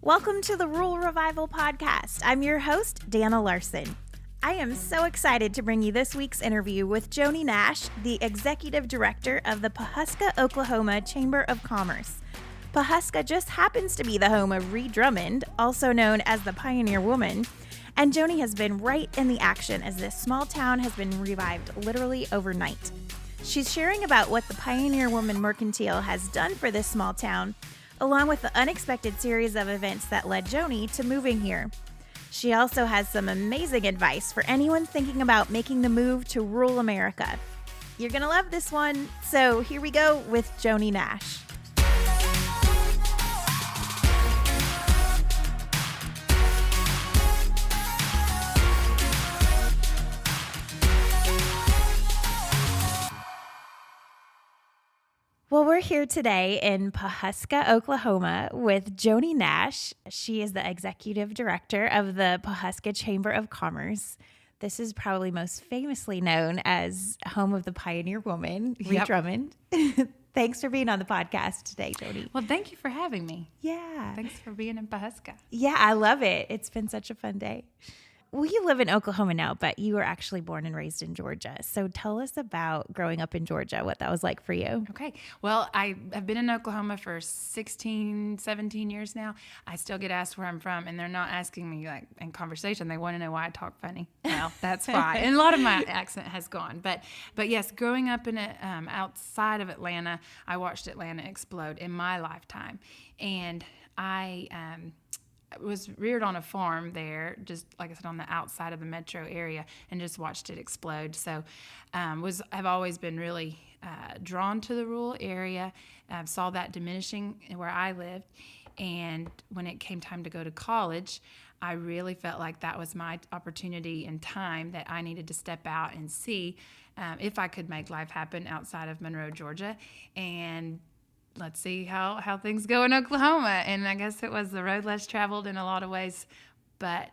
Welcome to the Rural Revival Podcast. I'm your host, Dana Larson. I am so excited to bring you this week's interview with Joni Nash, the Executive Director of the Pawhuska, Oklahoma Chamber of Commerce. Pawhuska just happens to be the home of Ree Drummond, also known as the Pioneer Woman, and Joni has been right in the action as this small town has been revived literally overnight. She's sharing about what the Pioneer Woman Mercantile has done for this small town, along with the unexpected series of events that led Joni to moving here. She also has some amazing advice for anyone thinking about making the move to rural America. You're going to love this one, so here we go with Joni Nash. Well, we're here today in Pawhuska, Oklahoma with Joni Nash. She is the executive director of the Pawhuska Chamber of Commerce. This is probably most famously known as home of the Pioneer Woman, Ree Drummond. Thanks for being on the podcast today, Joni. Well, thank you for having me. Yeah. Thanks for being in Pawhuska. Yeah, I love it. It's been such a fun day. Well, you live in Oklahoma now, but you were actually born and raised in Georgia. So tell us about growing up in Georgia, what that was like for you. Okay. Well, I have been in Oklahoma for 16, 17 years now. I still get asked where I'm from, and they're not asking me like in conversation. They want to know why I talk funny. Well, that's why. And a lot of my accent has gone. But yes, growing up in outside of Atlanta, I watched Atlanta explode in my lifetime. And I was reared on a farm there, just like I said, on the outside of the metro area, and just watched it explode. So I've always been really drawn to the rural area. Saw that diminishing where I lived. And when it came time to go to college, I really felt like that was my opportunity and time that I needed to step out and see if I could make life happen outside of Monroe, Georgia. And let's see how things go in Oklahoma. And I guess it was the road less traveled in a lot of ways, but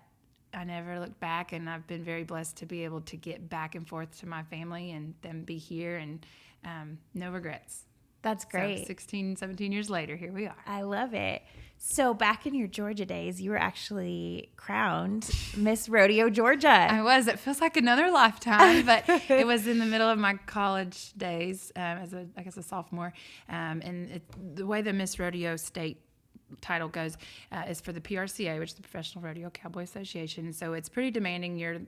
I never looked back, and I've been very blessed to be able to get back and forth to my family and them be here, and no regrets. That's great. So 16, 17 years later, here we are. I love it. So back in your Georgia days, you were actually crowned Miss Rodeo Georgia. I was. It feels like another lifetime, but it was in the middle of my college days as a sophomore. And the way the Miss Rodeo state title goes is for the PRCA, which is the Professional Rodeo Cowboy Association. So it's pretty demanding. You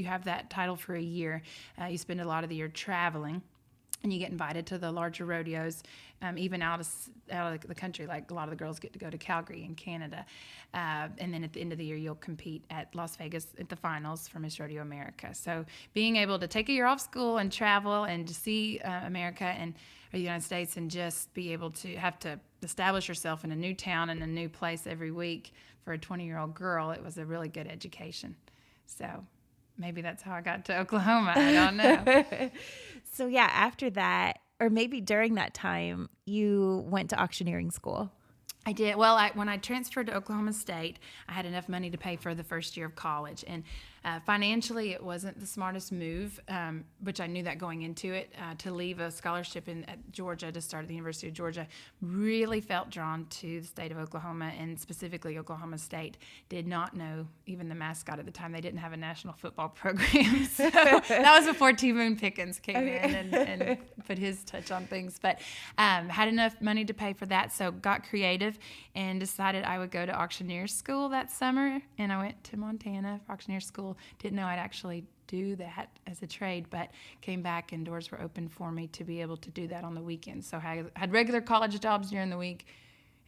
have that title for a year. You spend a lot of the year traveling. And you get invited to the larger rodeos, even out of the country. Like a lot of the girls get to go to Calgary in Canada. And then at the end of the year, you'll compete at Las Vegas at the finals for Miss Rodeo America. So being able to take a year off school and travel and to see America and the United States, and just be able to have to establish yourself in a new town and a new place every week for a 20-year-old girl, it was a really good education. So maybe that's how I got to Oklahoma. I don't know. So yeah, after that, or maybe during that time, you went to auctioneering school. I did. Well, when I transferred to Oklahoma State, I had enough money to pay for the first year of college. And financially, it wasn't the smartest move, which I knew that going into it, to leave a scholarship at Georgia to start at the University of Georgia. Really felt drawn to the state of Oklahoma, and specifically Oklahoma State. Did not know even the mascot at the time. They didn't have a national football program. So that was before T. Boone Pickens came in and put his touch on things. But had enough money to pay for that, so got creative and decided I would go to auctioneer school that summer. And I went to Montana for auctioneer school. Didn't know I'd actually do that as a trade, but came back and doors were open for me to be able to do that on the weekends. So I had regular college jobs during the week,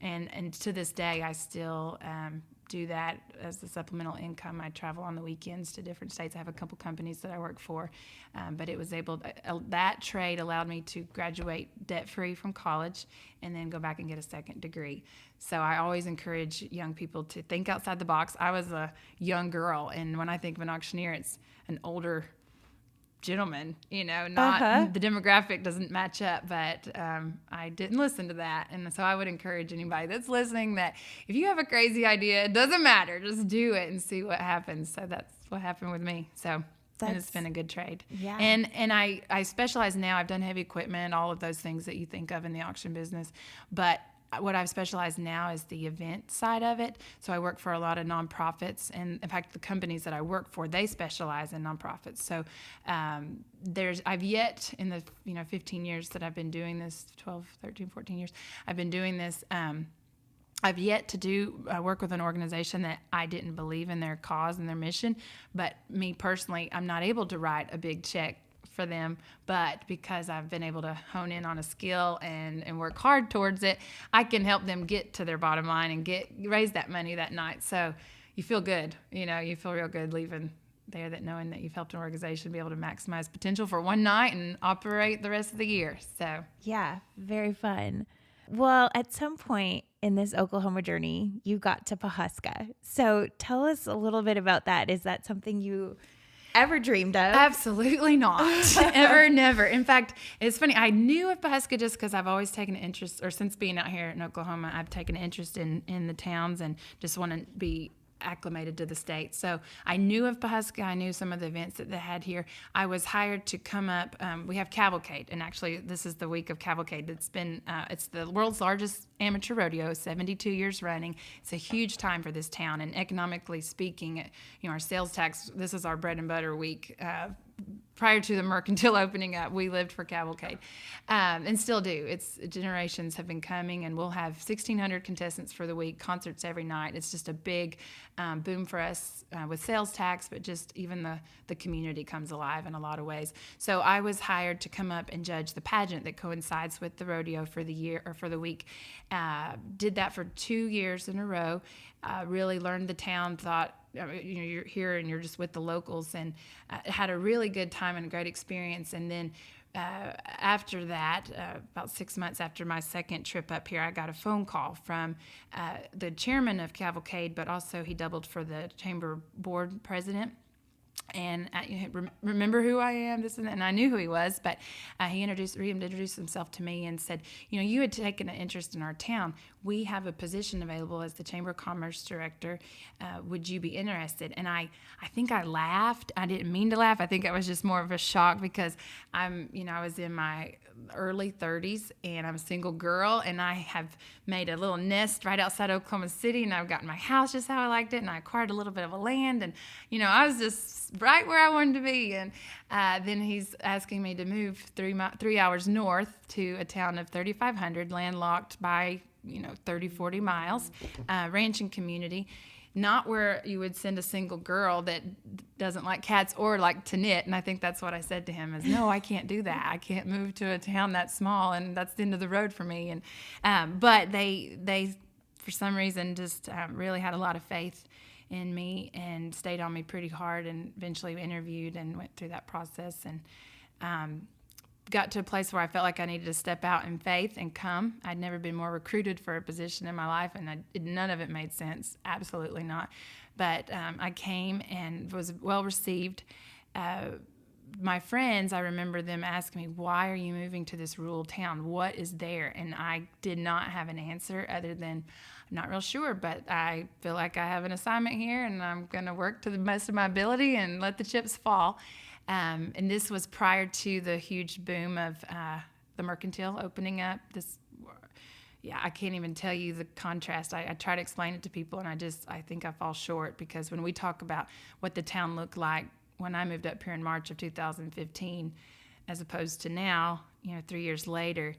and to this day I still do that as a supplemental income. I travel on the weekends to different states. I have a couple companies that I work for, but it was that trade allowed me to graduate debt-free from college and then go back and get a second degree. So I always encourage young people to think outside the box. I was a young girl, and when I think of an auctioneer, it's an older gentleman, not the demographic doesn't match up, but I didn't listen to that. And so I would encourage anybody that's listening that if you have a crazy idea, it doesn't matter, just do it and see what happens. So that's what happened with me. So and it's been a good trade. Yeah. And I specialize now. I've done heavy equipment, all of those things that you think of in the auction business, but what I've specialized now is the event side of it. So I work for a lot of nonprofits, and in fact, the companies that I work for, they specialize in nonprofits. So I've yet in the 15 years that I've been doing this, 12, 13, 14 years, I've been doing this. I've yet to do work with an organization that I didn't believe in their cause and their mission. But me personally, I'm not able to write a big check for them, but because I've been able to hone in on a skill and work hard towards it, I can help them get to their bottom line and raise that money that night. So you feel good, you feel real good leaving there, that knowing that you've helped an organization be able to maximize potential for one night and operate the rest of the year. So yeah, very fun. Well, at some point in this Oklahoma journey, you got to Pawhuska. So tell us a little bit about that. Is that something you ever dreamed of? Absolutely not. Ever, never. In fact, it's funny. I knew of Pawhuska just because I've always taken an interest, or since being out here in Oklahoma, I've taken an interest in the towns and just want to be acclimated to the state. So I knew of Pawhuska. I knew some of the events that they had here. I was hired to come up. We have Cavalcade, and actually this is the week of Cavalcade. It's the world's largest amateur rodeo, 72 years running. It's a huge time for this town, and economically speaking, our sales tax, this is our bread and butter week. Prior to the Mercantile opening up, we lived for Cavalcade, and still do. It's generations have been coming, and we'll have 1,600 contestants for the week, concerts every night. It's just a big boom for us with sales tax, but just even the community comes alive in a lot of ways. So I was hired to come up and judge the pageant that coincides with the rodeo for the year or for the week. Did that for 2 years in a row. Really learned the town. Thought you're here and you're just with the locals, and had a really good time and a great experience. And then after that, about 6 months after my second trip up here, I got a phone call from the chairman of Cavalcade, but also he doubled for the chamber board president. And remember who I am, this and that. And I knew who he was, but he reintroduced himself to me and said, you had taken an interest in our town. We have a position available as the Chamber of Commerce Director. Would you be interested? And I think I laughed. I didn't mean to laugh. I think it was just more of a shock because I was in my early 30s and I'm a single girl, and I have made a little nest right outside Oklahoma City, and I've gotten my house just how I liked it, and I acquired a little bit of a land, and I was just right where I wanted to be. And then he's asking me to move 3 hours north to a town of 3,500, landlocked by 30, 40 miles, ranching community. Not where you would send a single girl that doesn't like cats or like to knit. And I think that's what I said to him is, no, I can't do that. I can't move to a town that small, and that's the end of the road for me. And but they for some reason just really had a lot of faith in me and stayed on me pretty hard, and eventually interviewed and went through that process, and got to a place where I felt like I needed to step out in faith and come. I'd never been more recruited for a position in my life, and none of it made sense. Absolutely not. But I came and was well received. My friends, I remember them asking me, why are you moving to this rural town? What is there? And I did not have an answer other than, I'm not real sure, but I feel like I have an assignment here, and I'm going to work to the best of my ability and let the chips fall. And this was prior to the huge boom of the Mercantile opening up. I can't even tell you the contrast. I try to explain it to people, and I think I fall short, because when we talk about what the town looked like when I moved up here in March of 2015, as opposed to now, 3 years later,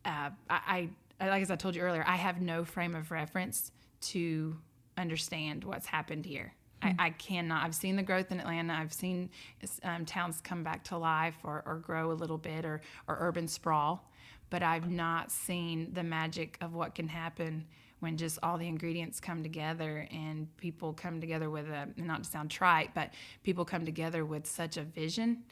like as I told you earlier, I have no frame of reference to understand what's happened here. I cannot. I've seen the growth in Atlanta. I've seen towns come back to life or grow a little bit, or urban sprawl. But I've not seen the magic of what can happen when just all the ingredients come together and people come together with not to sound trite, but people come together with such a vision.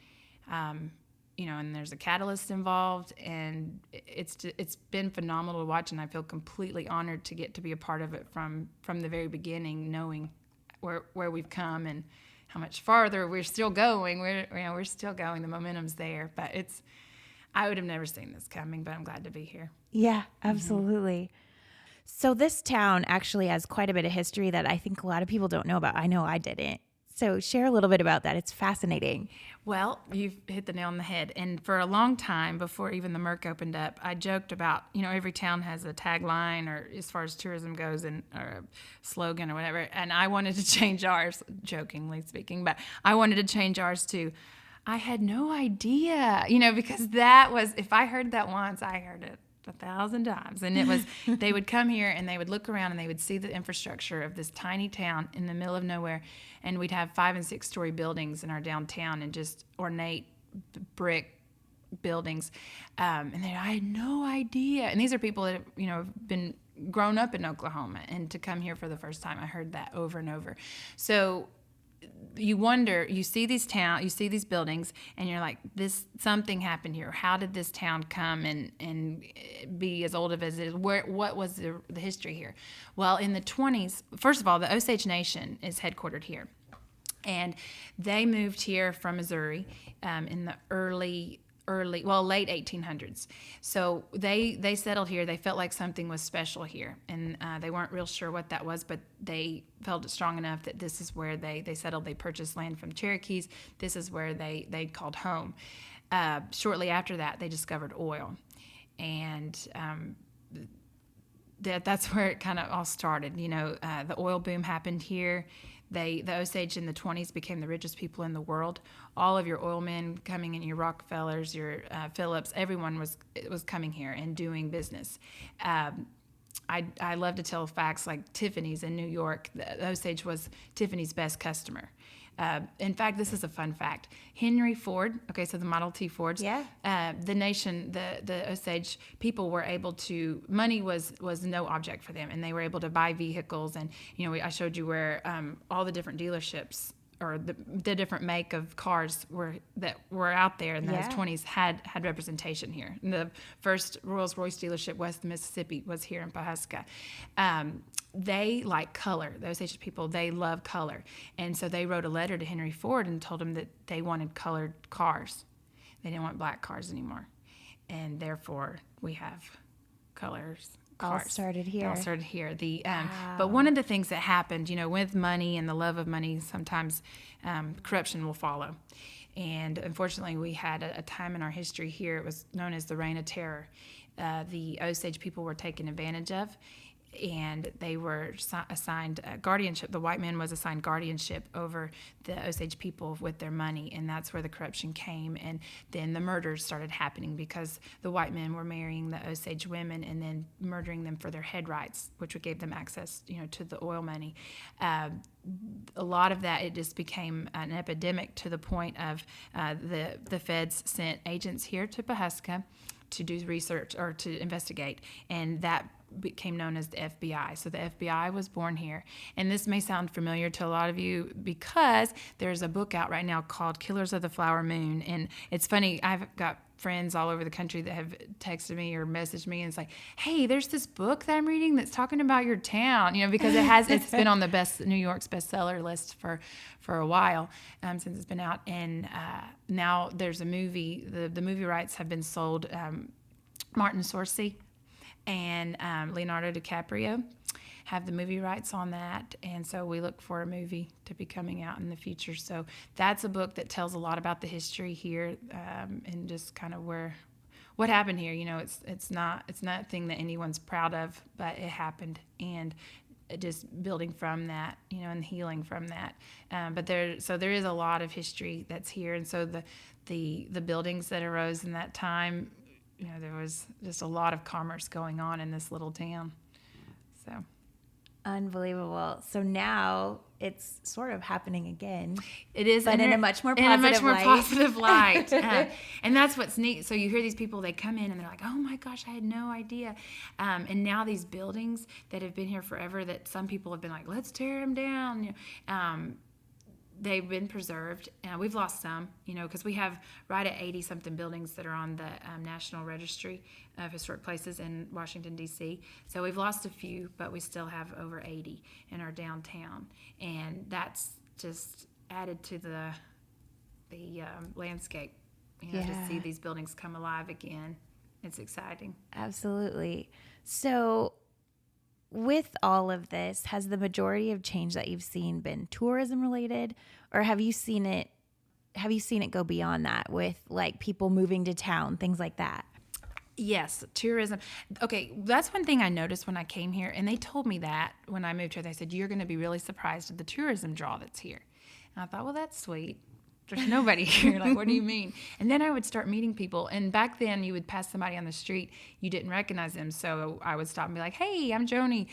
And there's a catalyst involved, and it's been phenomenal to watch, and I feel completely honored to get to be a part of it from the very beginning, knowing where we've come and how much farther we're still going. We're still going. The momentum's there, but I would have never seen this coming, but I'm glad to be here. Yeah, absolutely. Mm-hmm. So this town actually has quite a bit of history that I think a lot of people don't know about. I know I didn't. So share a little bit about that. It's fascinating. Well, you've hit the nail on the head. And for a long time, before even the Merc opened up, I joked about, every town has a tagline or as far as tourism goes or a slogan or whatever. And I wanted to change ours, jokingly speaking, but I wanted to change ours to, I had no idea, because that was, if I heard that once, I heard it 1,000 times. And it was, they would come here and they would look around and they would see the infrastructure of this tiny town in the middle of nowhere. And we'd have 5- and 6-story buildings in our downtown and just ornate brick buildings. And I had no idea. And these are people that, have been grown up in Oklahoma. And to come here for the first time, I heard that over and over. So you wonder, you see these buildings, and you're like, something happened here. How did this town come and be as old as it is? What was the history here? Well, in the 20s, first of all, the Osage Nation is headquartered here. And they moved here from Missouri in the late 1800s. So they settled here. They felt like something was special here, and they weren't real sure what that was, but they felt it strong enough that this is where they settled. They purchased land from Cherokees. This is where they called home. Shortly after that, they discovered oil, and that's where it kind of all started. The oil boom happened here. The Osage in the 20s became the richest people in the world. All of your oil men coming in, your Rockefellers, your Phillips, everyone was coming here and doing business. I love to tell facts like Tiffany's in New York. The Osage was Tiffany's best customer. In fact, this is a fun fact. Henry Ford, so the Model T Fords, the Osage people were able to, money was no object for them, and they were able to buy vehicles. And, I showed you where all the different dealerships or the different make of cars that were out there in those 20s had representation here. And the first Rolls-Royce dealership west of Mississippi was here in Pawhuska. They like color. Those Osage people, they love color. And so they wrote a letter to Henry Ford and told him that they wanted colored cars. They didn't want black cars anymore. And therefore, we have colors. Cars. All started here. Wow. But one of the things that happened, with money and the love of money, sometimes corruption will follow. And unfortunately, we had a time in our history here, it was known as the Reign of Terror. The Osage people were taken advantage of, and they were assigned guardianship. The white man was assigned guardianship over the Osage people with their money, and that's where the corruption came. And then the murders started happening because the white men were marrying the Osage women and then murdering them for their head rights, which gave them access, to the oil money. A lot of that, it just became an epidemic to the point of the feds sent agents here to Pawhuska to do research or to investigate, and that became known as the FBI. So the FBI was born here. And this may sound familiar to a lot of you because there's a book out right now called Killers of the Flower Moon. And it's funny, I've got friends all over the country that have texted me or messaged me, and it's like, hey, there's this book that I'm reading that's talking about your town, because it's been on the New York's bestseller list for a while, since it's been out. And now there's a movie, the movie rights have been sold. Martin Scorsese and Leonardo DiCaprio have the movie rights on that, and so we look for a movie to be coming out in the future. So that's a book that tells a lot about the history here, and just kind of what happened here. It's not a thing that anyone's proud of, but it happened, and just building from that, and healing from that. But there is a lot of history that's here, and so the buildings that arose in that time. There was just a lot of commerce going on in this little town. So unbelievable. So now it's sort of happening again. It is, but in a much more positive light. And that's what's neat. So you hear these people, they come in and they're like, oh my gosh, I had no idea. And now these buildings that have been here forever, that some people have been like, let's tear them down. They've been preserved. We've lost some, because we have right at 80-something buildings that are on the National Registry of Historic Places in Washington, D.C. So we've lost a few, but we still have over 80 in our downtown. And that's just added to the landscape, to see these buildings come alive again. It's exciting. Absolutely. So with all of this, has the majority of change that you've seen been tourism related, or have you seen it go beyond that with like people moving to town, things like that? Yes, tourism. Okay, that's one thing I noticed when I came here, and they told me that when I moved here. They said, you're going to be really surprised at the tourism draw that's here. And I thought, well, that's sweet. There's nobody here. Like, what do you mean? And then I would start meeting people. And back then, you would pass somebody on the street, you didn't recognize them. So I would stop and be like, hey, I'm Joni.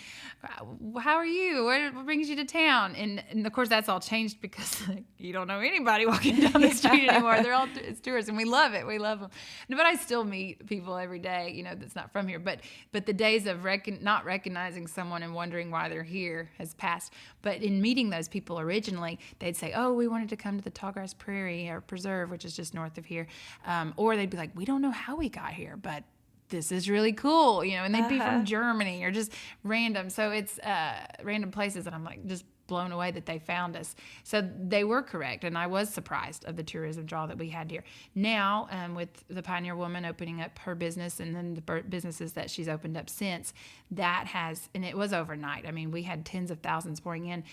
How are you? What brings you to town? And of course, that's all changed because like, you don't know anybody walking down the street anymore. They're all it's tourists, and we love it. We love them. But I still meet people every day, you know, that's not from here. But the days of not recognizing someone and wondering why they're here has passed. But in meeting those people originally, they'd say, oh, we wanted to come to the Tallgrass Prairie or Preserve, which is just north of here. Or they'd be like, we don't know how we got here, but this is really cool, you know, and they'd be from Germany or just random. So it's random places, and I'm like just blown away that they found us. So they were correct, and I was surprised of the tourism draw that we had here. Now, with the Pioneer Woman opening up her business and then the businesses that she's opened up since, that has, and it was overnight. I mean, we had tens of thousands pouring in.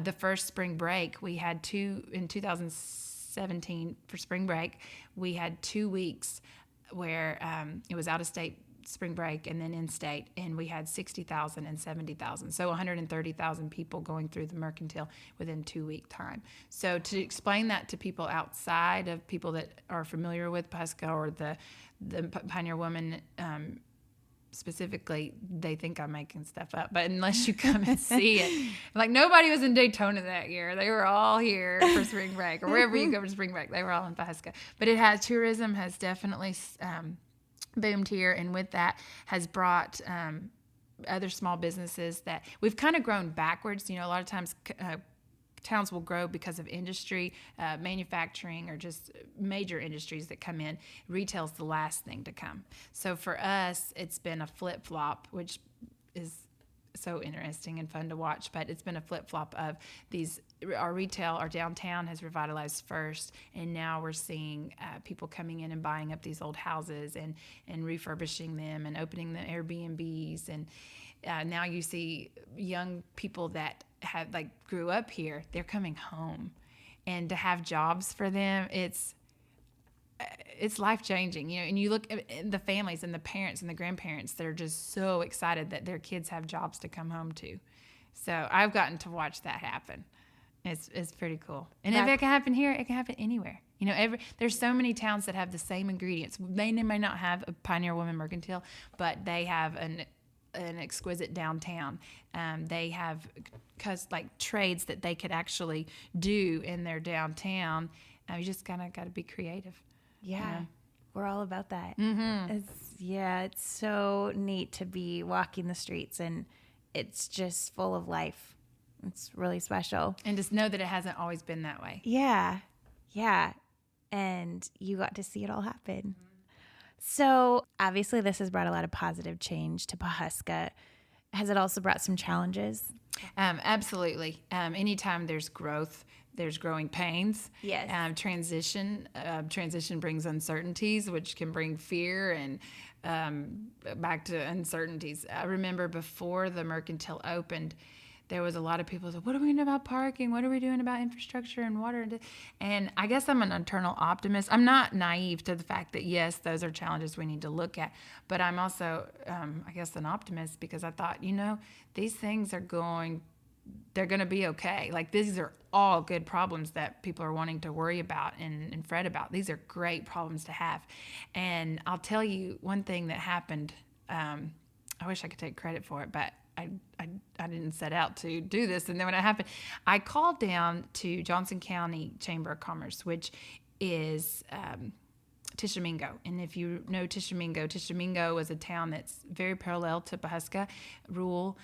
The first spring break, we had in 2017 for spring break, we had 2 weeks where it was out-of-state spring break and then in-state, and we had 60,000 and 70,000. So 130,000 people going through the Mercantile within 2-week time. So to explain that to people outside of people that are familiar with Pawhuska or the Pioneer Woman specifically, they think I'm making stuff up. But unless you come and see it, like nobody was in Daytona that year. They were all here for spring break or wherever you go for spring break. They were all in Pawhuska. But tourism has definitely boomed here, and with that has brought other small businesses that we've kind of grown backwards. You know, a lot of times towns will grow because of industry, manufacturing, or just major industries that come in. Retail's the last thing to come. So for us, it's been a flip-flop, which is so interesting and fun to watch, but it's been a flip-flop of these. Our retail, our downtown has revitalized first, and now we're seeing people coming in and buying up these old houses and refurbishing them and opening the Airbnbs. And now you see young people that have grew up here, they're coming home, and to have jobs for them, it's life-changing, you know. And you look at the families and the parents and the grandparents that are just so excited that their kids have jobs to come home to. So I've gotten to watch that happen. It's pretty cool. And if it can happen here, it can happen anywhere. You know, there's so many towns that have the same ingredients. They may not have a Pioneer Woman Mercantile, but they have an exquisite downtown. They have trades that they could actually do in their downtown. You just kind of got to be creative. Yeah. You know? We're all about that. Mm-hmm. It's so neat to be walking the streets, and it's just full of life. It's really special. And just know that it hasn't always been that way. Yeah. Yeah. And you got to see it all happen. Mm-hmm. So obviously this has brought a lot of positive change to Pawhuska. Has it also brought some challenges? Absolutely. Anytime there's growth, there's growing pains. Yes. Transition brings uncertainties, which can bring fear and back to uncertainties. I remember before the Mercantile opened, there was a lot of people who said, what are we doing about parking? What are we doing about infrastructure and water? And I guess I'm an internal optimist. I'm not naive to the fact that, yes, those are challenges we need to look at. But I'm also, I guess, an optimist because I thought, you know, these things they're going to be okay. Like, these are all good problems that people are wanting to worry about and fret about. These are great problems to have. And I'll tell you one thing that happened. I wish I could take credit for it, but I didn't set out to do this. And then when it happened, I called down to Johnson County Chamber of Commerce, which is Tishomingo. And if you know Tishomingo was a town that's very parallel to Pawhuska, rural,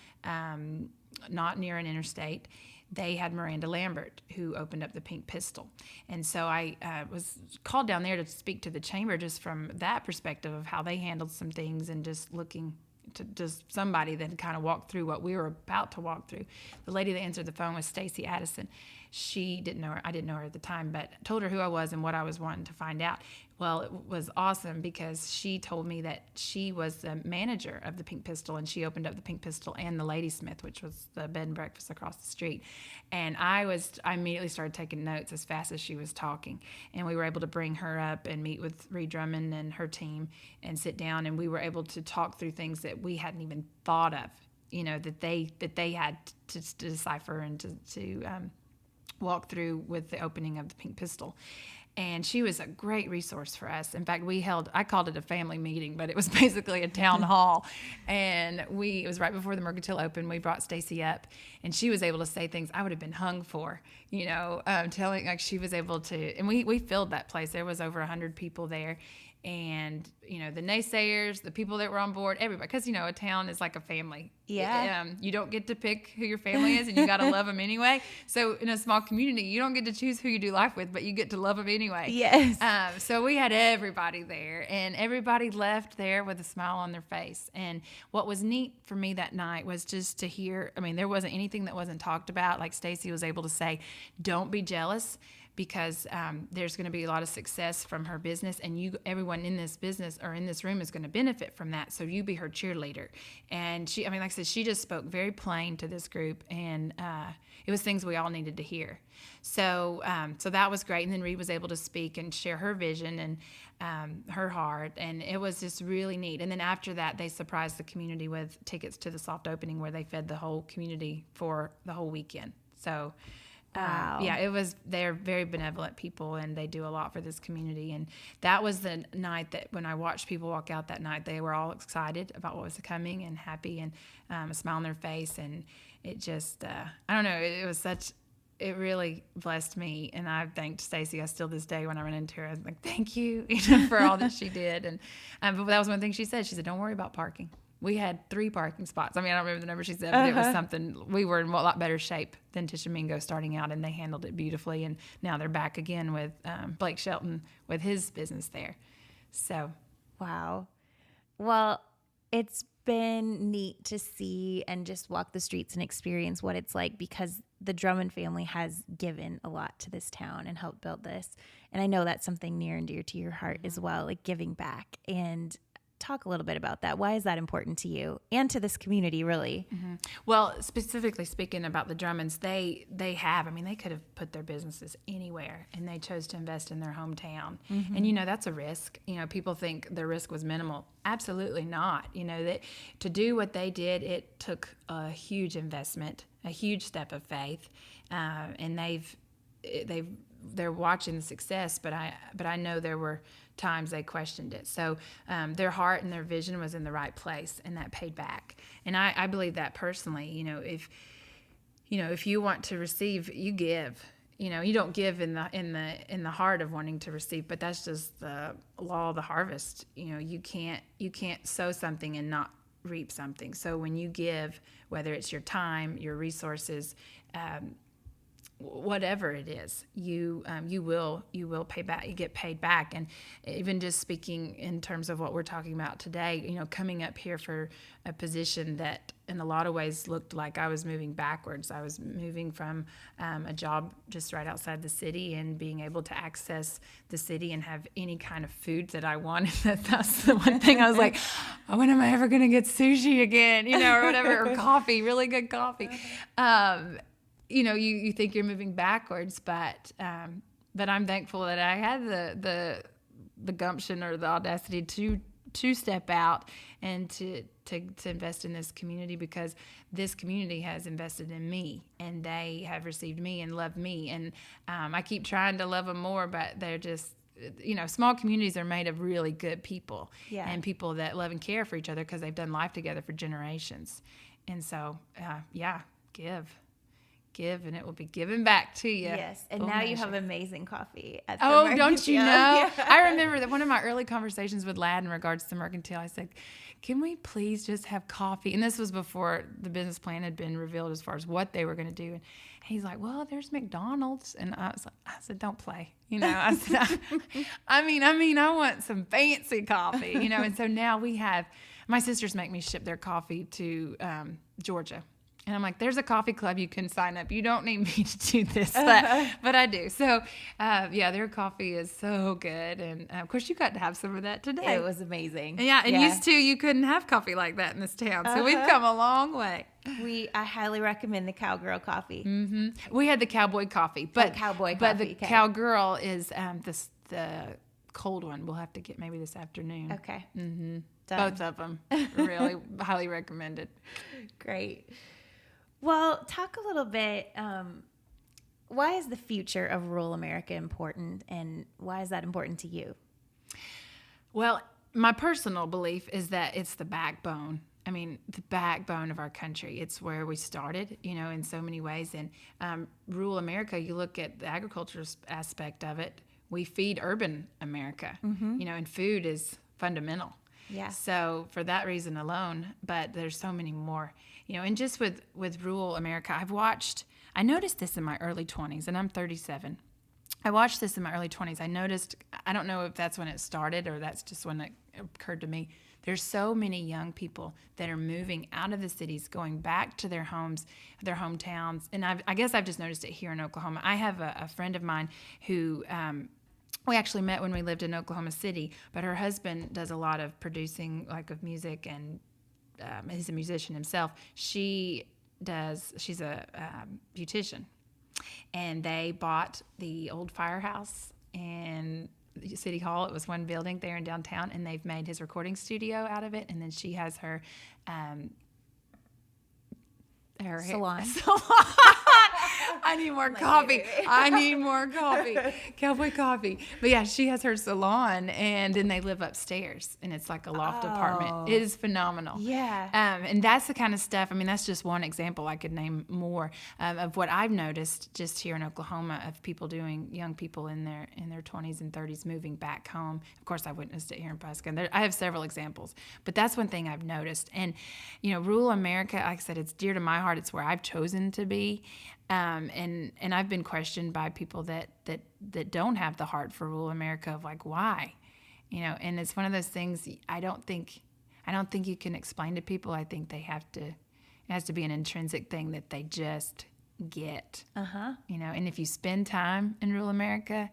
not near an interstate. They had Miranda Lambert, who opened up the Pink Pistol. And so I was called down there to speak to the chamber just from that perspective of how they handled some things and just looking to just somebody that kind of walked through what we were about to walk through. The lady that answered the phone was Stacy Addison. she didn't know her. I didn't know her at the time, but told her who I was and what I was wanting to find out. Well, it was awesome because she told me that she was the manager of the Pink Pistol, and she opened up the Pink Pistol and the Ladysmith, which was the bed and breakfast across the street. And I immediately started taking notes as fast as she was talking. And we were able to bring her up and meet with Ree Drummond and her team and sit down, and we were able to talk through things that we hadn't even thought of, that they had to decipher and to walk through with the opening of the Pink Pistol. And she was a great resource for us. In fact, I called it a family meeting, but it was basically a town hall. And it was right before the Mercantile opened. We brought Stacy up, and she was able to say things I would have been hung for, telling, like, she was able to, and we filled that place. There was over 100 people there. And, the naysayers, the people that were on board, everybody, because, a town is like a family. Yeah. You don't get to pick who your family is, and you got to love them anyway. So in a small community, you don't get to choose who you do life with, but you get to love them anyway. Yes. So we had everybody there, and everybody left there with a smile on their face. And what was neat for me that night was just to hear, there wasn't anything that wasn't talked about. Like Stacy was able to say, don't be jealous, because there's going to be a lot of success from her business, and everyone in this business or in this room is going to benefit from that. So you be her cheerleader. And she, like I said, she just spoke very plain to this group, and it was things we all needed to hear. So that was great. And then Ree was able to speak and share her vision and her heart, and it was just really neat. And then after that, they surprised the community with tickets to the soft opening, where they fed the whole community for the whole weekend. So. Wow. They're very benevolent people, and they do a lot for this community. And that was the night that when I watched people walk out that night, they were all excited about what was coming and happy, and a smile on their face. And it just, I don't know, it really blessed me. And I've thanked Stacy. I still this day, when I run into her, I'm like, thank you, for all that she did. And but that was one thing she said. She said, don't worry about parking. We had 3 parking spots. I don't remember the number she said, but it was something. We were in a lot better shape than Tishomingo starting out, and they handled it beautifully. And now they're back again with Blake Shelton with his business there. So, wow. Well, it's been neat to see and just walk the streets and experience what it's like, because the Drummond family has given a lot to this town and helped build this. And I know that's something near and dear to your heart as well, like giving back. And talk a little bit about that. Why is that important to you and to this community, really? Mm-hmm. Well, specifically speaking about the Drummonds, they could have put their businesses anywhere, and they chose to invest in their hometown. Mm-hmm. And that's a risk. People think the risk was minimal. Absolutely not. That to do what they did, it took a huge investment, a huge step of faith, and they're watching the success, but I know there were times they questioned it. So their heart and their vision was in the right place, and that paid back. And I believe that personally. If you want to receive, you give. You don't give in the heart of wanting to receive, but that's just the law of the harvest. You can't sow something and not reap something. So when you give, whether it's your time, your resources, whatever it is, you will pay back. You get paid back. And even just speaking in terms of what we're talking about today, coming up here for a position that in a lot of ways looked like I was moving backwards. I was moving from a job just right outside the city, and being able to access the city and have any kind of food that I wanted. That's the one thing I was like, oh, when am I ever going to get sushi again? Or whatever, or coffee, really good coffee. You think you're moving backwards, but I'm thankful that I had the gumption or the audacity to step out and to invest in this community, because this community has invested in me, and they have received me and loved me. And I keep trying to love them more, but they're just, small communities are made of really good people, and people that love and care for each other because they've done life together for generations. And so, give, and it will be given back to you. Yes, and now you have amazing coffee at the Mercantile. Don't you know? Yeah. I remember that one of my early conversations with Ladd in regards to Mercantile, I said, can we please just have coffee? And this was before the business plan had been revealed as far as what they were going to do. And he's like, well, there's McDonald's. And I said, don't play. I said, I want some fancy coffee, And so now we have, my sisters make me ship their coffee to Georgia, And I'm like, there's a coffee club you can sign up. You don't need me to do this, but I do. So, their coffee is so good. And, of course, you got to have some of that today. It was amazing. And used to, you couldn't have coffee like that in this town. So we've come a long way. I highly recommend the Cowgirl coffee. Mm-hmm. We had the Cowboy coffee. But the Cowgirl is the cold one. We'll have to get maybe this afternoon. Okay. Mm-hmm. Both of them. Really highly recommended. Great. Well, talk a little bit. Why is the future of rural America important, and why is that important to you? Well, my personal belief is that it's the backbone. I mean, the backbone of our country. It's where we started, in so many ways. And rural America, you look at the agriculture aspect of it, we feed urban America, and food is fundamental. Yeah. So for that reason alone, but there's so many more, and just with rural America, I noticed this in my early 20s, and I'm 37. I watched this in my early 20s. I noticed, I don't know if that's when it started or that's just when it occurred to me. There's so many young people that are moving out of the cities, going back to their homes, their hometowns. And I guess I've just noticed it here in Oklahoma. I have a friend of mine who we actually met when we lived in Oklahoma City, but her husband does a lot of producing, like of music, and he's a musician himself. She's a beautician. And they bought the old firehouse and City Hall. It was one building there in downtown, and they've made his recording studio out of it. And then she has her salon. I need more coffee. I need more coffee. Cowboy coffee. But yeah, she has her salon, and then they live upstairs, and it's like a loft apartment. It is phenomenal. Yeah. And that's the kind of stuff, I mean, that's just one example. I could name more of what I've noticed just here in Oklahoma of young people in their 20s and 30s moving back home. Of course, I witnessed it here in Pawhuska, and I have several examples. But that's one thing I've noticed. And, rural America, like I said, it's dear to my heart. It's where I've chosen to be. And I've been questioned by people that don't have the heart for rural America of like, why? And it's one of those things I don't think you can explain to people. I think it has to be an intrinsic thing that they just get. And if you spend time in rural America,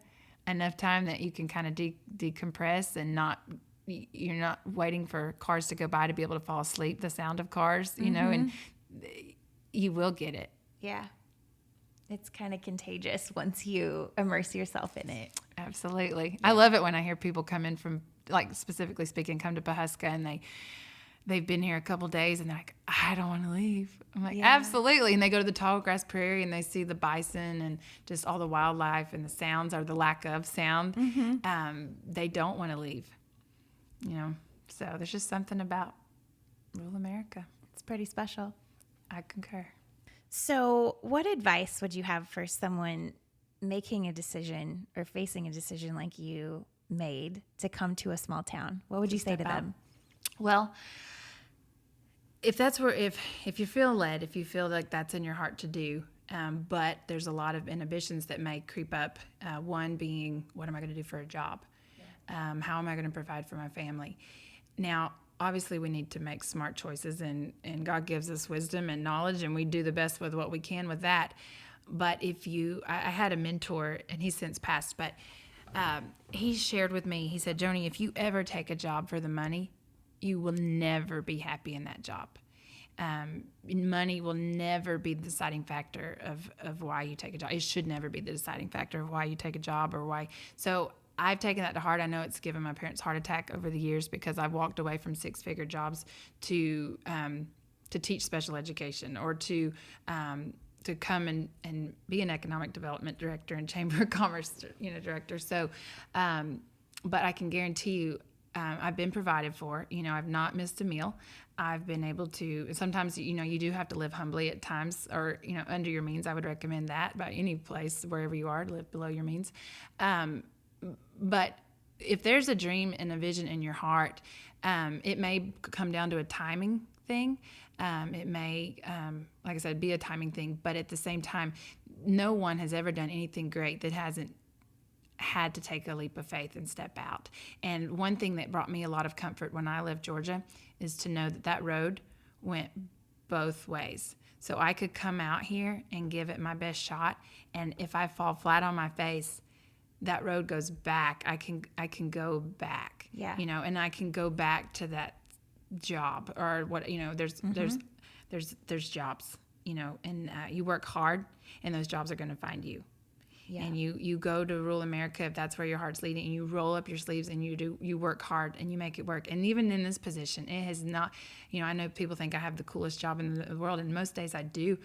enough time that you can kind of decompress and you're not waiting for cars to go by to be able to fall asleep, the sound of cars, and you will get it. Yeah. It's kind of contagious once you immerse yourself in it. Absolutely. Yeah. I love it when I hear people come in from, like, specifically speaking, come to Pawhuska, and they've been here a couple days, and they're like, I don't want to leave. I'm like, absolutely. And they go to the tall grass prairie, and they see the bison and just all the wildlife and the sounds, or the lack of sound. They don't want to leave. So there's just something about rural America. It's pretty special. I concur. So what advice would you have for someone making a decision or facing a decision like you made to come to a small town? What would you say to them? Well, if you feel led, if you feel like that's in your heart to do, but there's a lot of inhibitions that may creep up, one being, what am I going to do for a job? How am I going to provide for my family? Now, obviously, we need to make smart choices, and God gives us wisdom and knowledge, and we do the best with what we can with that. But I had a mentor, and he's since passed, but he shared with me, he said, Joni, if you ever take a job for the money, you will never be happy in that job. Money will never be the deciding factor of why you take a job. It should never be the deciding factor of why you take a job or why. So I've taken that to heart. I know it's given my parents a heart attack over the years because I've walked away from six-figure jobs to teach special education or to come and be an economic development director and chamber of commerce, director. So, but I can guarantee you, I've been provided for. I've not missed a meal. I've been able to. Sometimes, you do have to live humbly at times, or under your means. I would recommend that by any place wherever you are, live below your means. But if there's a dream and a vision in your heart, it may come down to a timing thing. It may, like I said, be a timing thing. But at the same time, no one has ever done anything great that hasn't had to take a leap of faith and step out. And one thing that brought me a lot of comfort when I left Georgia is to know that road went both ways. So I could come out here and give it my best shot. And if I fall flat on my face, that road goes back. I can go back, Yeah. and I can go back to that job or what, there's jobs, and you work hard and those jobs are going to find you. Yeah. And you go to rural America if that's where your heart's leading, and you roll up your sleeves and you work hard and you make it work. And even in this position, it has not, I know people think I have the coolest job in the world, and most days I do,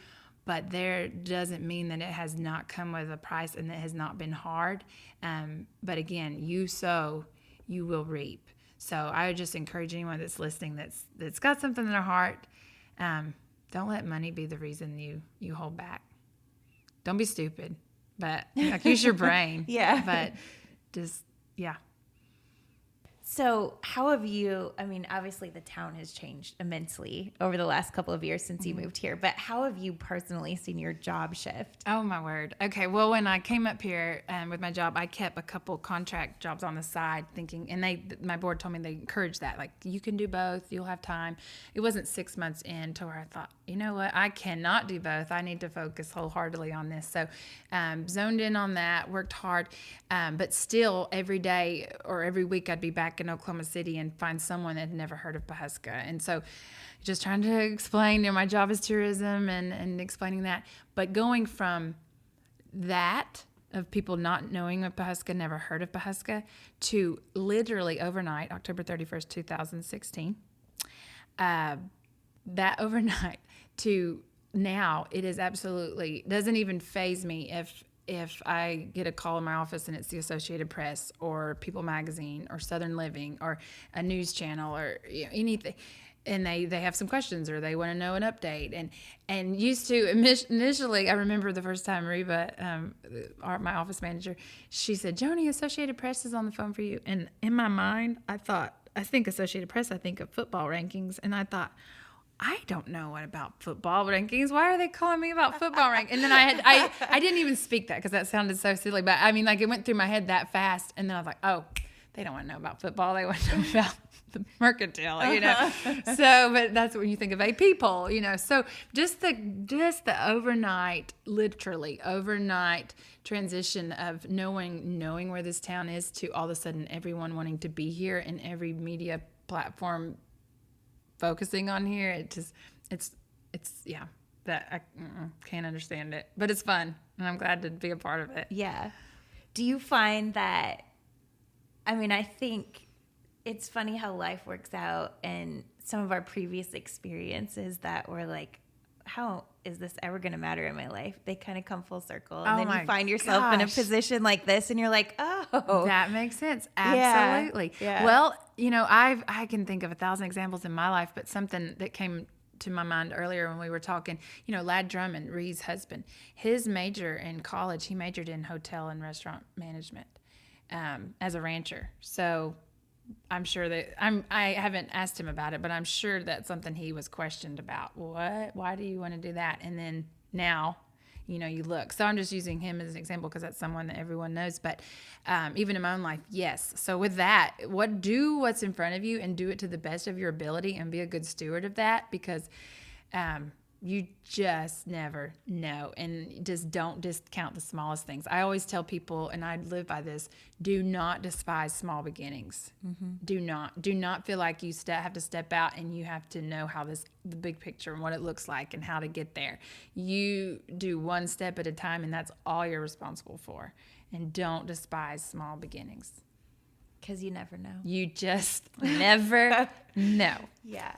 but there doesn't mean that it has not come with a price and it has not been hard. But again, you sow, you will reap. So I would just encourage anyone that's listening that's got something in their heart, don't let money be the reason you hold back. Don't be stupid, but use your brain. Yeah. But just, yeah. So how have you, obviously the town has changed immensely over the last couple of years since you moved here, but how have you personally seen your job shift? Oh, my word. Okay, well, when I came up here with my job, I kept a couple contract jobs on the side thinking, and my board told me they encouraged that, like, you can do both, you'll have time. It wasn't 6 months in to where I thought, you know what, I cannot do both. I need to focus wholeheartedly on this. So zoned in on that, worked hard, but still every day or every week I'd be back in Oklahoma City and find someone that had never heard of Pawhuska. And so just trying to explain, my job is tourism and explaining that. But going from that of people not knowing of Pawhuska, never heard of Pawhuska, to literally overnight, October 31st, 2016, that overnight to now, it is absolutely, doesn't even faze me if I get a call in my office and it's the Associated Press or People Magazine or Southern Living or a news channel or anything, and they have some questions or they want to know an update. And used to, initially, I remember the first time Reba, my office manager, she said, Joni, Associated Press is on the phone for you. And in my mind, I think Associated Press, I think of football rankings. And I thought, I don't know what about football rankings. Why are they calling me about football rankings? And then I didn't even speak that because that sounded so silly. But it went through my head that fast. And then I was like, oh, they don't want to know about football. They want to know about the Mercantile, So, but that's what you think of AP poll, So just the literally overnight transition of knowing where this town is to all of a sudden everyone wanting to be here and every media platform focusing on here, it's that I can't understand it, but it's fun and I'm glad to be a part of it. Yeah. Do you find that, I think it's funny how life works out, and some of our previous experiences that were like, how is this ever going to matter in my life? They kind of come full circle. And then you find yourself in a position like this and you're like, oh. That makes sense. Absolutely. Yeah. Well, I can think of 1,000 examples in my life, but something that came to my mind earlier when we were talking, Ree Drummond, Ree's husband, his major in college, he majored in hotel and restaurant management as a rancher. So I'm sure that I haven't asked him about it, but I'm sure that's something he was questioned about. What? Why do you want to do that? And then now, you look. So I'm just using him as an example because that's someone that everyone knows. But even in my own life, yes. So with that, do what's in front of you and do it to the best of your ability and be a good steward of that, because you just never know. And just don't discount the smallest things. I always tell people, and I live by this, do not despise small beginnings. Mm-hmm. Do not feel like you have to step out and you have to know how the big picture and what it looks like and how to get there. You do one step at a time, and that's all you're responsible for. And don't despise small beginnings. Because you never know. You just never know. Yeah.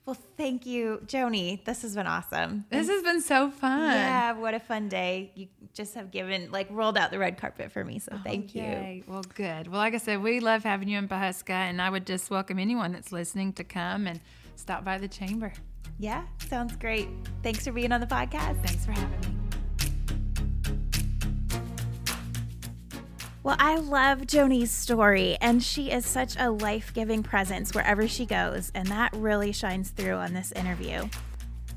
Well, thank you, Joni. This has been awesome. This has been so fun. Yeah, what a fun day. You just have rolled out the red carpet for me, so thank you. Well, good. Well, like I said, we love having you in Pawhuska, and I would just welcome anyone that's listening to come and stop by the chamber. Yeah, sounds great. Thanks for being on the podcast. Thanks for having me. Well, I love Joni's story, and she is such a life-giving presence wherever she goes, and that really shines through on this interview.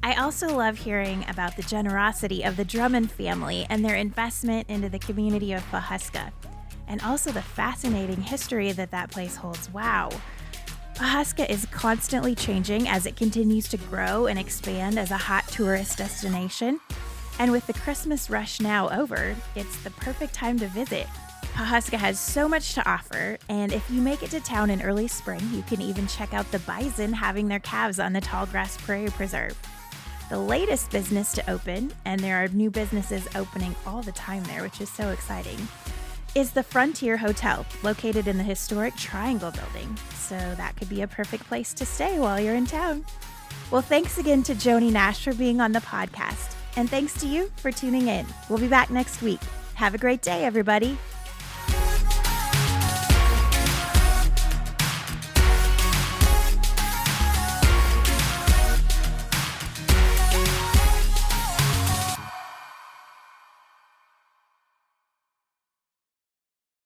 I also love hearing about the generosity of the Drummond family and their investment into the community of Pawhuska, and also the fascinating history that place holds. Wow. Pawhuska is constantly changing as it continues to grow and expand as a hot tourist destination. And with the Christmas rush now over, it's the perfect time to visit. Pawhuska has so much to offer, and if you make it to town in early spring, you can even check out the bison having their calves on the Tallgrass Prairie Preserve. The latest business to open, and there are new businesses opening all the time there, which is so exciting, is the Frontier Hotel, located in the historic Triangle Building. So that could be a perfect place to stay while you're in town. Well, thanks again to Joni Nash for being on the podcast. And thanks to you for tuning in. We'll be back next week. Have a great day, everybody.